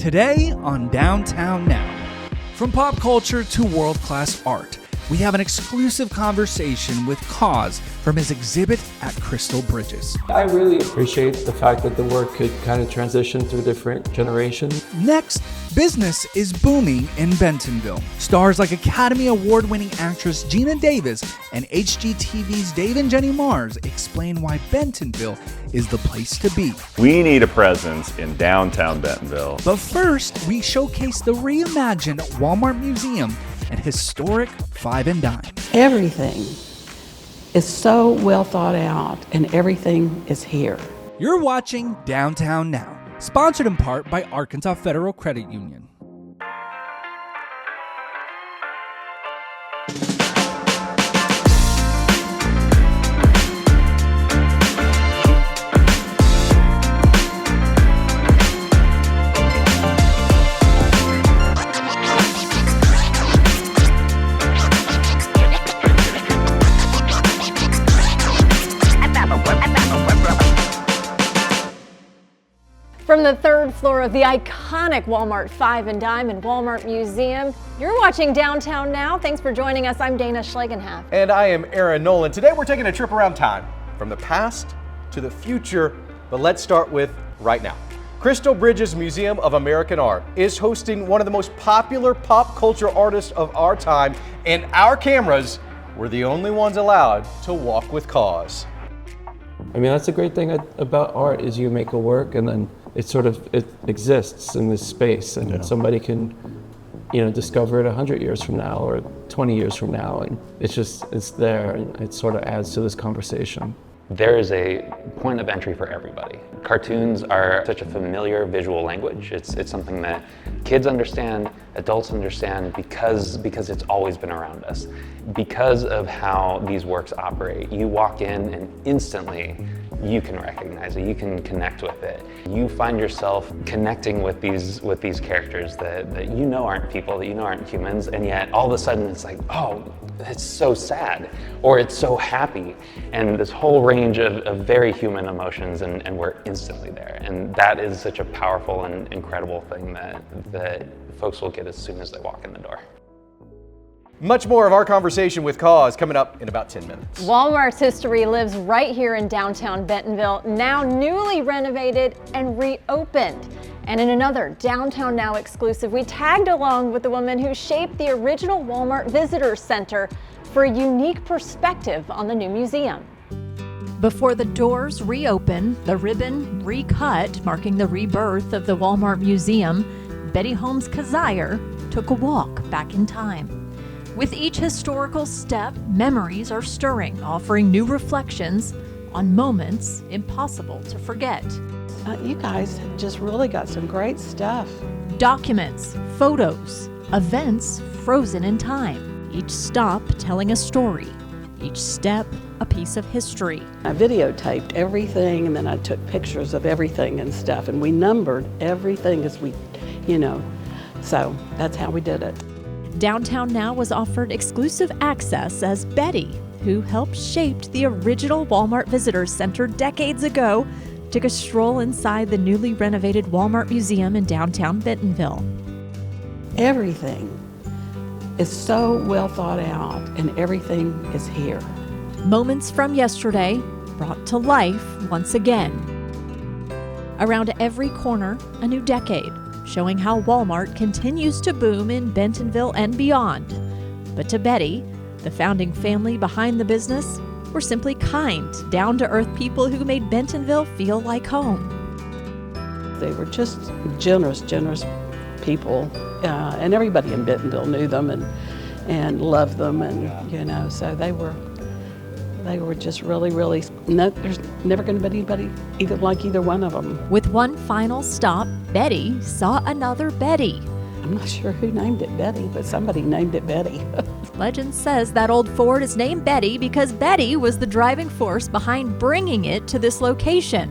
Today on Downtown Now. From pop culture to world-class art, we have an exclusive conversation with KAWS from his exhibit at Crystal Bridges. I really appreciate the fact that the work could kind of transition through different generations. Next, business is booming in Bentonville. Stars like Academy Award-winning actress Gina Davis and HGTV's Dave and Jenny Mars explain why Bentonville is the place to be. We need a presence in downtown Bentonville. But first, we showcase the reimagined Walmart Museum and historic Five and Dime. Everything is so well thought out and everything is here. You're watching Downtown Now, sponsored in part by Arkansas Federal Credit Union. From the third floor of the iconic Walmart Five and Dime and Walmart Museum, you're watching Downtown Now. Thanks for joining us. I'm Dana Schlegenhaft. And I am Aaron Nolan. Today we're taking a trip around time, from the past to the future, but let's start with right now. Crystal Bridges Museum of American Art is hosting one of the most popular pop culture artists of our time, and our cameras were the only ones allowed to walk with KAWS. I mean, that's the great thing about art is you make a work and then it exists in this space and somebody can, discover it 100 years from now or 20 years from now, and it's there and it sort of adds to this conversation. There is a point of entry for everybody. Cartoons are such a familiar visual language. It's something that kids understand, adults understand because it's always been around us. Because of how these works operate, you walk in and instantly you can recognize it, you can connect with it. You find yourself connecting with these characters that aren't people, that aren't humans, and yet all of a sudden it's like, oh, it's so sad, or it's so happy, and this whole range of very human emotions, and we're instantly there. And that is such a powerful and incredible thing that folks will get as soon as they walk in the door. Much more of our conversation with KAWS coming up in about 10 minutes. Walmart's history lives right here in downtown Bentonville, now newly renovated and reopened. And in another Downtown Now exclusive, we tagged along with the woman who shaped the original Walmart Visitor Center for a unique perspective on the new museum. Before the doors reopened, the ribbon recut, marking the rebirth of the Walmart Museum, Betty Holmes Kazire took a walk back in time. With each historical step, memories are stirring, offering new reflections on moments impossible to forget. You guys just really got some great stuff. Documents, photos, events frozen in time. Each stop telling a story, each step a piece of history. I videotaped everything and then I took pictures of everything and stuff, and we numbered everything as we, so that's how we did it. Downtown Now was offered exclusive access as Betty, who helped shape the original Walmart Visitor Center decades ago, took a stroll inside the newly renovated Walmart Museum in downtown Bentonville. Everything is so well thought out and everything is here. Moments from yesterday brought to life once again. Around every corner, a new decade, showing how Walmart continues to boom in Bentonville and beyond. But to Betty, the founding family behind the business were simply kind, down-to-earth people who made Bentonville feel like home. They were just generous people, and everybody in Bentonville knew them and loved them, and so they were just really, there's never going to be anybody like either one of them. With one final stop, Betty saw another Betty. I'm not sure who named it Betty, but somebody named it Betty. Legend says that old Ford is named Betty because Betty was the driving force behind bringing it to this location.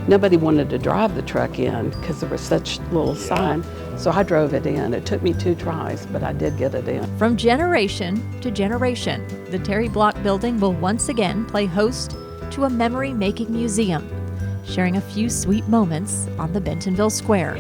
Nobody wanted to drive the truck in because there was such little sign, so I drove it in. It took me 2 tries, but I did get it in. From generation to generation, the Terry Block building will once again play host to a memory-making museum. sharing a few sweet moments on the Bentonville Square.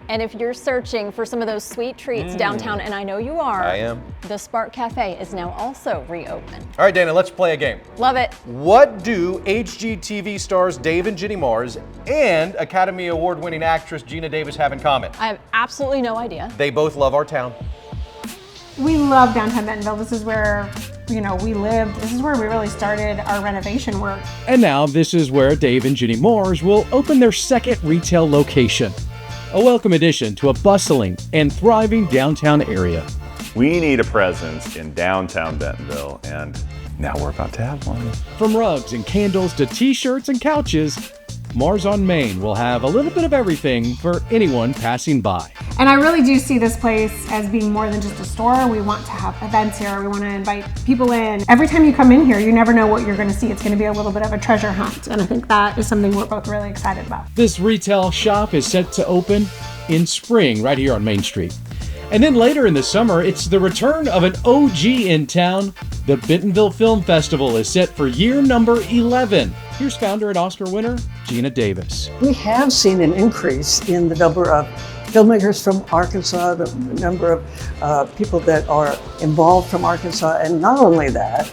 And if you're searching for some of those sweet treats downtown, and I know you are, I am. the Spark Cafe is now also reopened. All right, Dana, let's play a game. Love it. What do HGTV stars Dave and Jenny Mars and Academy Award-winning actress Gina Davis have in common? I have absolutely no idea. They both love our town. We love downtown Bentonville. This is where, we lived. This is where we really started our renovation work. And now this is where Dave and Jenny Mars will open their second retail location. A welcome addition to a bustling and thriving downtown area. We need a presence in downtown Bentonville, and now we're about to have one. From rugs and candles to t-shirts and couches, Mars on Main will have a little bit of everything for anyone passing by. And I really do see this place as being more than just a store. We want to have events here. We want to invite people in. Every time you come in here, you never know what you're going to see. It's going to be a little bit of a treasure hunt. And I think that is something we're both really excited about. This retail shop is set to open in spring right here on Main Street. And then later in the summer, it's the return of an OG in town. The Bentonville Film Festival is set for year number 11. Here's founder and Oscar winner, Gina Davis. We have seen an increase in the number of filmmakers from Arkansas, the number of people that are involved from Arkansas, and not only that,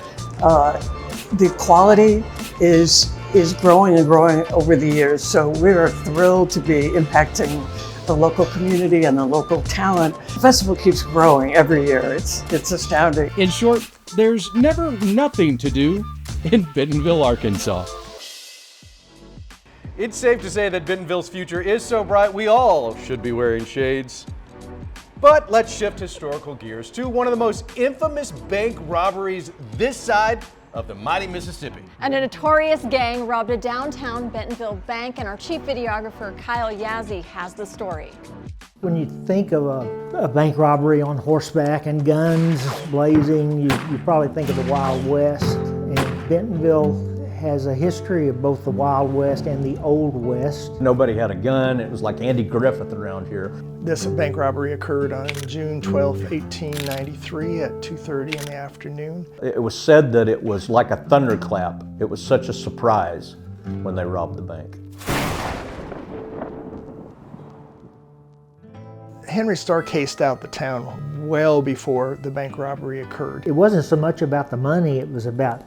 the quality is growing and growing over the years. So we are thrilled to be impacting the local community and the local talent. The festival keeps growing every year. It's astounding. In short, there's never nothing to do in Bentonville, Arkansas. It's safe to say that Bentonville's future is so bright we all should be wearing shades. But let's shift historical gears to one of the most infamous bank robberies this side of the mighty Mississippi. And a notorious gang robbed a downtown Bentonville bank, and our chief videographer Kyle Yazzie has the story. When you think of a bank robbery on horseback and guns blazing, you probably think of the Wild West. And Bentonville has a history of both the Wild West and the Old West. Nobody had a gun. It was like Andy Griffith around here. This bank robbery occurred on June 12, 1893 at 2:30 in the afternoon. It was said that it was like a thunderclap. It was such a surprise when they robbed the bank. Henry Starr cased out the town well before the bank robbery occurred. It wasn't so much about the money, it was about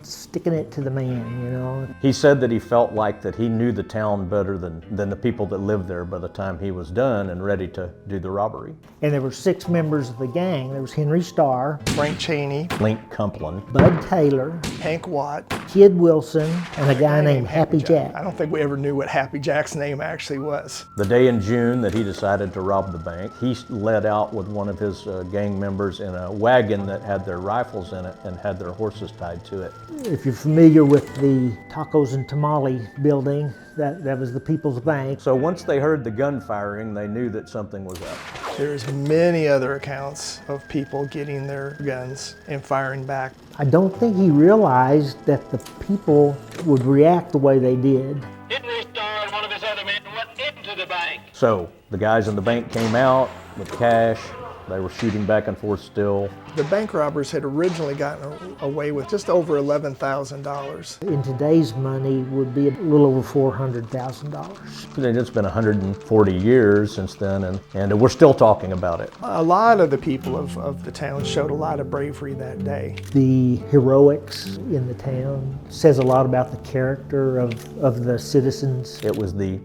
sticking it to the man, He said that he felt like that he knew the town better than the people that lived there by the time he was done and ready to do the robbery. And there were 6 members of the gang. There was Henry Starr, Frank Chaney, Link Cumplin, Bud Taylor, Hank Watt, Kid Wilson, and a guy named Happy Jack. I don't think we ever knew what Happy Jack's name actually was. The day in June that he decided to rob the bank, he led out with one of his gang members in a wagon that had their rifles in it and had their horses tied to it. If you're familiar with the Tacos and Tamale building, that was the People's Bank. So once they heard the gun firing, they knew that something was up. There's many other accounts of people getting their guns and firing back. I don't think he realized that the people would react the way they did. Henry Starr and one of his other men went into the bank. So the guys in the bank came out with cash. They were shooting back and forth still. The bank robbers had originally gotten away with just over $11,000. In today's money would be a little over $400,000. It's been 140 years since then, and we're still talking about it. A lot of the people of the town showed a lot of bravery that day. The heroics in the town says a lot about the character of the citizens. It was the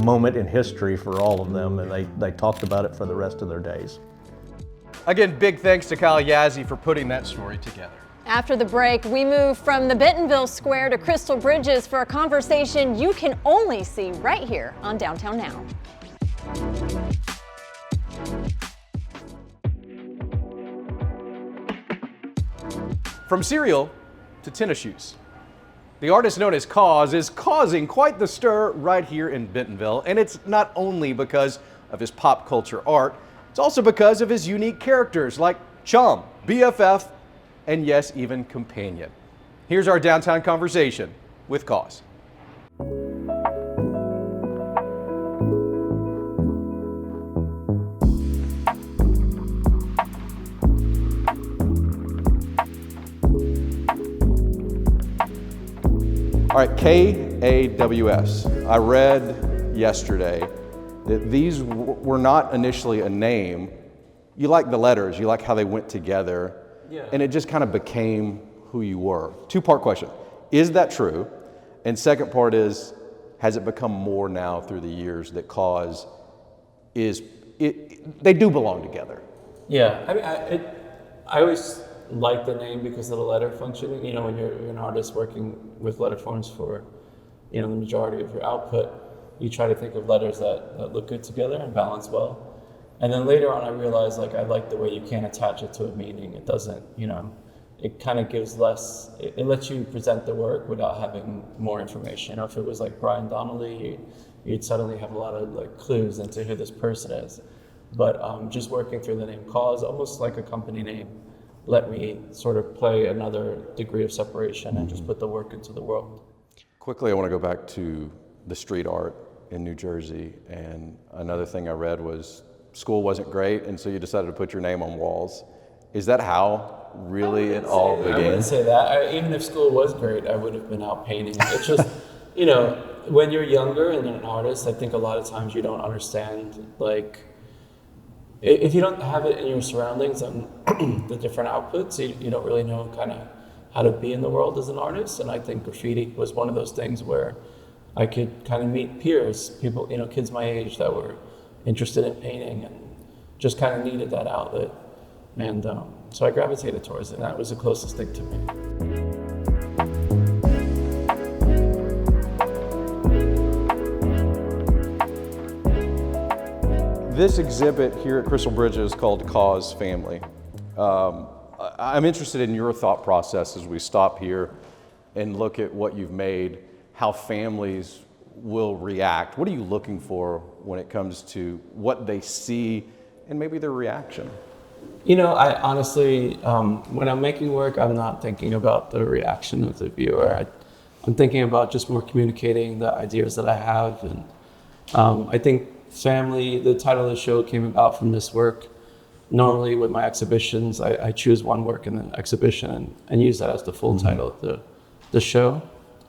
moment in history for all of them, and they talked about it for the rest of their days. Again, big thanks to Kyle Yazzie for putting that story together. After the break, we move from the Bentonville Square to Crystal Bridges for a conversation you can only see right here on Downtown Now. From cereal to tennis shoes. The artist known as KAWS is causing quite the stir right here in Bentonville, and it's not only because of his pop culture art, it's also because of his unique characters like Chum, BFF, and yes, even Companion. Here's our downtown conversation with KAWS. right, KAWS. I read yesterday that these were not initially a name. You like the letters, you like how they went together, and it just kind of became who you were. Two-part question. Is that true? And second part is, has it become more now through the years that KAWS they do belong together? Yeah, I mean, I always like the name because of the letter functioning. You know, when you're an artist working with letter forms for, you know, the majority of your output, you try to think of letters that look good together and balance well. And then later on, I realized, like, I like the way you can't attach it to a meaning. It doesn't, you know, it kind of gives less, it lets you present the work without having more information. You know, if it was like Brian Donnelly, you'd suddenly have a lot of like clues into who this person is. But just working through the name KAWS, almost like a company name, let me sort of play another degree of separation and just put the work into the world. Quickly, I want to go back to the street art in New Jersey. And another thing I read was school wasn't great, and so you decided to put your name on walls. Is that how really it all began? I wouldn't say that. Even if school was great, I would have been out painting. It's just, you know, when you're younger and you're an artist, I think a lot of times you don't understand, like, if you don't have it in your surroundings and the different outputs, you don't really know kind of how to be in the world as an artist. And I think graffiti was one of those things where I could kind of meet peers, people, you know, kids my age that were interested in painting and just kind of needed that outlet. And so I gravitated towards it, and that was the closest thing to me. This exhibit here at Crystal Bridge is called KAWS Family. I'm interested in your thought process as we stop here and look at what you've made, how families will react. What are you looking for when it comes to what they see and maybe their reaction? You know, I honestly, when I'm making work, I'm not thinking about the reaction of the viewer. I'm thinking about just more communicating the ideas that I have. And I think family, the title of the show came about from this work. Normally with my exhibitions, I choose one work in the exhibition and use that as the full title of the show.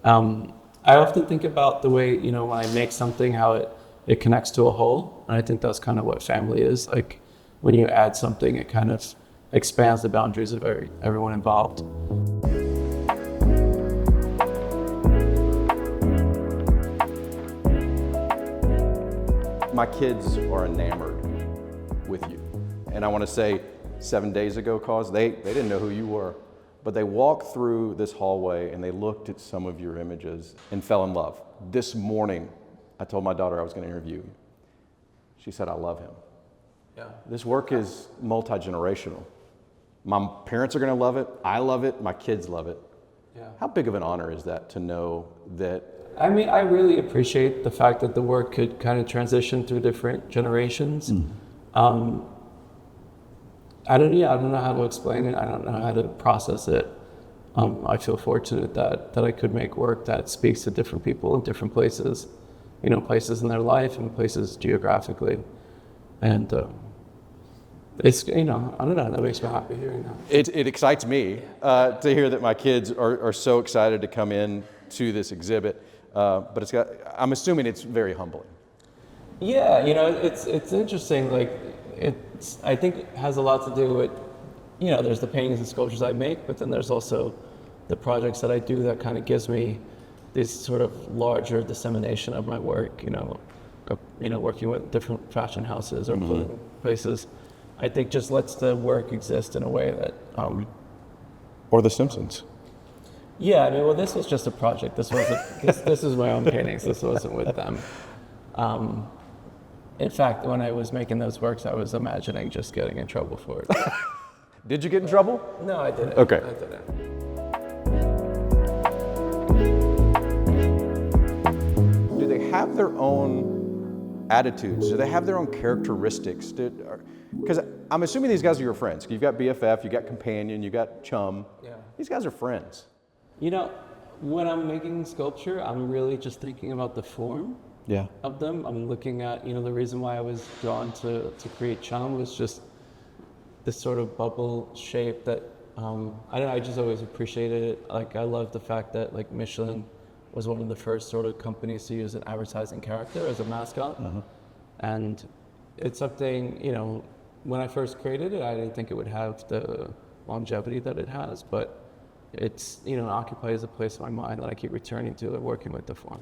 I often think about the way, you know, when I make something, how it connects to a whole. And I think that's kind of what family is. Like, when you add something, it kind of expands the boundaries of everyone involved. My kids are enamored with you. And I want to say 7 days ago, KAWS, they didn't know who you were, but they walked through this hallway and they looked at some of your images and fell in love. This morning, I told my daughter I was going to interview you. She said, I love him. Yeah. This work is multi-generational. My parents are going to love it. I love it. My kids love it. Yeah. How big of an honor is that to know that? I mean, I really appreciate the fact that the work could kind of transition through different generations. I don't know how to explain it. I don't know how to process it. I feel fortunate that I could make work that speaks to different people in different places, you know, places in their life and places geographically. And it's, you know, I don't know, that makes me happy hearing that. It excites me to hear that my kids are so excited to come in to this exhibit, but I'm assuming it's very humbling. Yeah, you know, it's interesting, like, I think it has a lot to do with, you know, there's the paintings and sculptures I make, but then there's also the projects that I do that kind of gives me this sort of larger dissemination of my work, you know, working with different fashion houses or places. I think just lets the work exist in a way that... Or The Simpsons. Yeah, I mean, well, this was just a project. This is my own paintings. This wasn't with them. In fact, when I was making those works, I was imagining just getting in trouble for it. Did you get in trouble? No, I didn't. Okay. I didn't. Do they have their own attitudes? Do they have their own characteristics? Because I'm assuming these guys are your friends. You've got BFF, you've got companion, you've got chum. Yeah. These guys are friends. You know, when I'm making sculpture, I'm really just thinking about the form of them. I'm looking at, you know, the reason why I was drawn to create chum was just this sort of bubble shape that, I don't know, I just always appreciated it. Like, I love the fact that, like, Michelin was one of the first sort of companies to use an advertising character as a mascot. And it's something, you know, when I first created it, I didn't think it would have the longevity that it has, but it's, you know, occupies a place in my mind that I keep returning to and working with the form.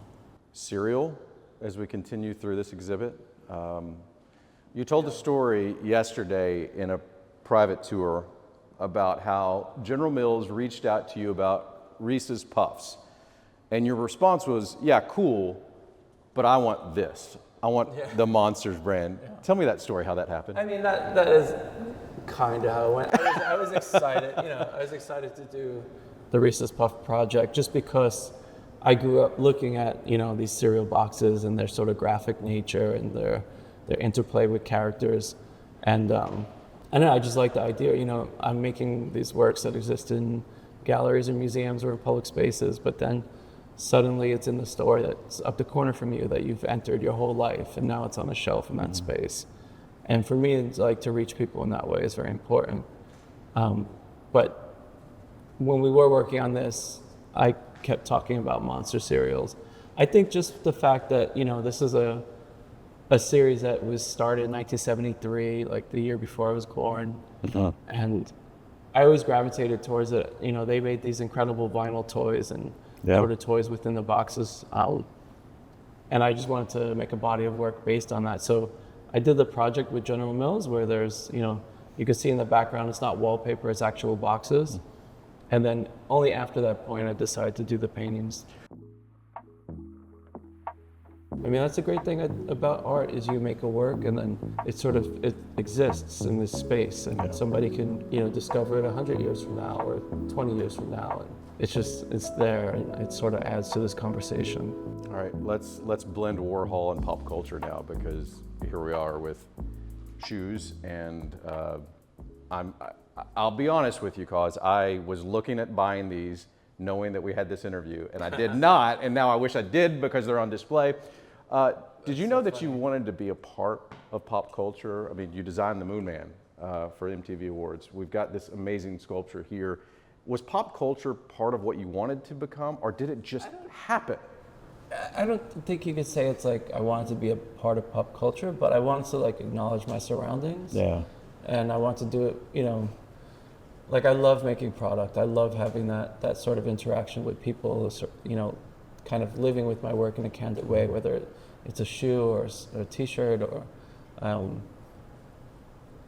Cereal, as we continue through this exhibit. You told a story yesterday in a private tour about how General Mills reached out to you about Reese's Puffs. And your response was, yeah, cool, but I want this. I want the Monsters brand. Tell me that story, how that happened. I mean, that is kind of how it went. I was excited, you know, I was excited to do the Reese's Puff project just because I grew up looking at, you know, these cereal boxes and their sort of graphic nature and their interplay with characters. And I don't know, I just like the idea, you know, I'm making these works that exist in galleries or museums or in public spaces, but then suddenly it's in the store that's up the corner from you that you've entered your whole life, and now it's on a shelf in that space. And for me, it's like to reach people in that way is very important. But when we were working on this, I kept talking about monster cereals. I think just the fact that, you know, this is a series that was started in 1973, like the year before I was born. And I always gravitated towards it. You know, they made these incredible vinyl toys and sort of toys within the boxes. And I just wanted to make a body of work based on that. So I did the project with General Mills where there's, you know, you can see in the background, it's not wallpaper, it's actual boxes. And then only after that point, I decided to do the paintings. I mean, that's the great thing about art is you make a work and then it exists in this space and somebody can, you know, discover it 100 years from now or 20 years from now. And it's there and it sort of adds to this conversation. All right, let's blend Warhol and pop culture now, because here we are with shoes, and I'll be honest with you, KAWS, I was looking at buying these knowing that we had this interview, and I did not, and now I wish I did because they're on display. Did you know that you wanted to be a part of pop culture? I mean, you designed the Moon Man for MTV Awards. We've got this amazing sculpture here. Was pop culture part of what you wanted to become, or did it just happen? I don't think you could say it's like I wanted to be a part of pop culture, but I wanted to like acknowledge my surroundings. Yeah. And I want to do it, you know, like I love making product. I love having that sort of interaction with people, you know, kind of living with my work in a candid way, whether it's a shoe or a t-shirt or,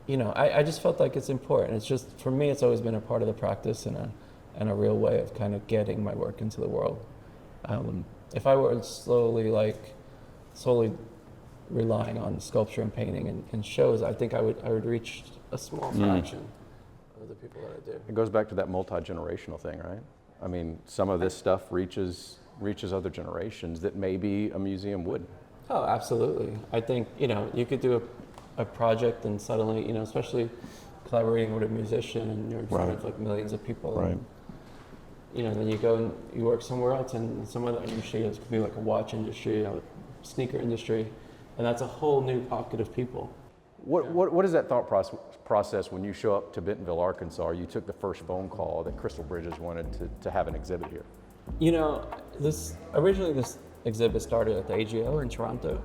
you know, I just felt like it's important. It's just, for me, it's always been a part of the practice and a real way of kind of getting my work into the world. If I were solely relying on sculpture and painting and shows, I think I would reach a small fraction of the people that I do. It goes back to that multi-generational thing, right? I mean, some of this stuff reaches other generations that maybe a museum wouldn't. Oh, absolutely. I think, you know, you could do a project and suddenly, you know, especially collaborating with a musician and you're in front of like millions of people. Right. And, you know, then you go and you work somewhere else and some other industry, it could be like a watch industry, a sneaker industry, and that's a whole new pocket of people. What is that thought process when you show up to Bentonville, Arkansas? You took the first phone call that Crystal Bridges wanted to have an exhibit here. You know, originally this exhibit started at the AGO in Toronto,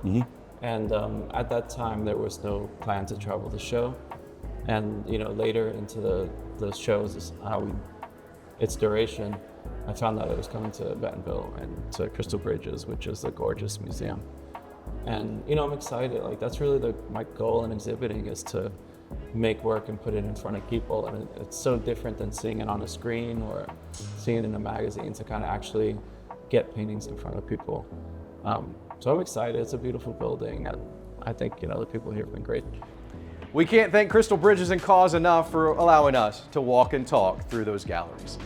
and at that time there was no plan to travel the show, and you know, later into the shows, its duration, I found out it was coming to Bentonville and to Crystal Bridges, which is a gorgeous museum. And you know, I'm excited. Like that's really my goal in exhibiting is to make work and put it in front of people. And it's so different than seeing it on a screen or seeing it in a magazine, to kind of actually get paintings in front of people. So I'm excited. It's a beautiful building, and I think, you know, the people here have been great. We can't thank Crystal Bridges and KAWS enough for allowing us to walk and talk through those galleries.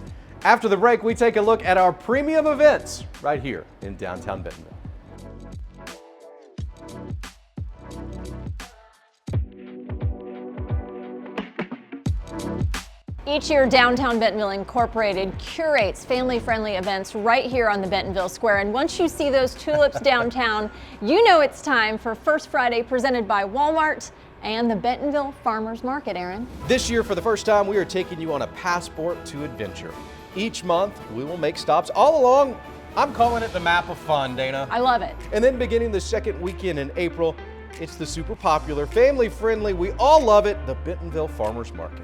After the break, we take a look at our premium events right here in downtown Bentonville. Each year, Downtown Bentonville Incorporated curates family-friendly events right here on the Bentonville Square. And once you see those tulips downtown, you know it's time for First Friday, presented by Walmart and the Bentonville Farmers Market, Aaron. This year, for the first time, we are taking you on a passport to adventure. Each month, we will make stops all along I'm calling it the map of fun, Dana. I love it. And then beginning the second weekend in April, it's the super popular, family-friendly, we all love it, the Bentonville Farmers Market.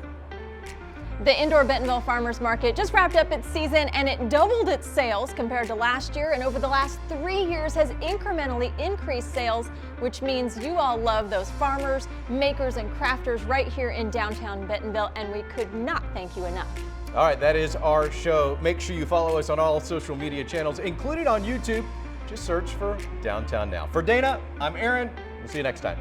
The indoor Bentonville Farmers Market just wrapped up its season and it doubled its sales compared to last year, and over the last 3 years has incrementally increased sales, which means you all love those farmers, makers, and crafters right here in downtown Bentonville, and we could not thank you enough. All right, that is our show. Make sure you follow us on all social media channels, including on YouTube. Just search for Downtown Now. For Dana, I'm Aaron. We'll see you next time.